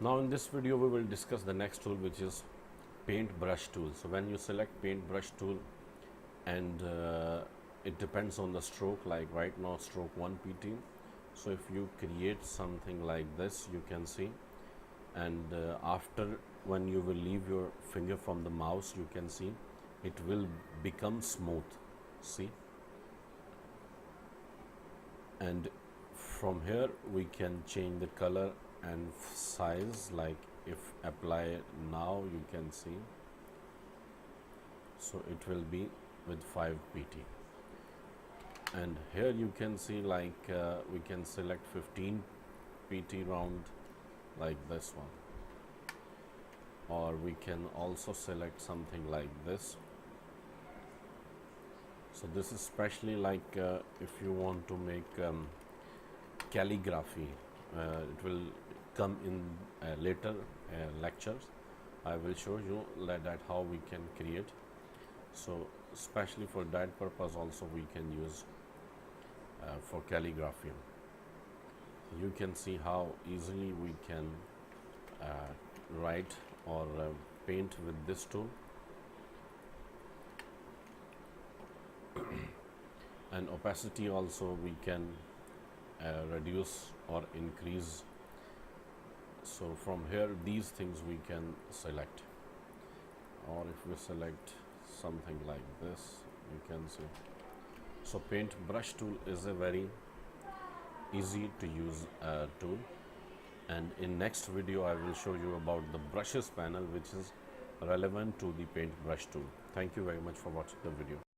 Now in this video we will discuss the next tool, which is Paintbrush tool. So when you select Paintbrush tool, and it depends on the stroke, like right now stroke 1 pt. So if you create something like this, you can see, and after when you will leave your finger from the mouse, you can see it will become smooth, see. And from here we can change the color and size, like if apply now, you can see, so it will be with 5 pt. And here you can see, like we can select 15 pt round, like this one, or we can also select something like this. So this is especially like if you want to make calligraphy, it will come in later lectures. I will show you that how we can create. So especially for that purpose also we can use for calligraphy. You can see how easily we can write or paint with this tool. And opacity also we can reduce or increase. So from here these things we can select, or if we select something like this, you can see. So Paintbrush tool is a very easy to use tool, and in next video I will show you about the brushes panel, which is relevant to the Paintbrush tool. Thank you very much for watching the video.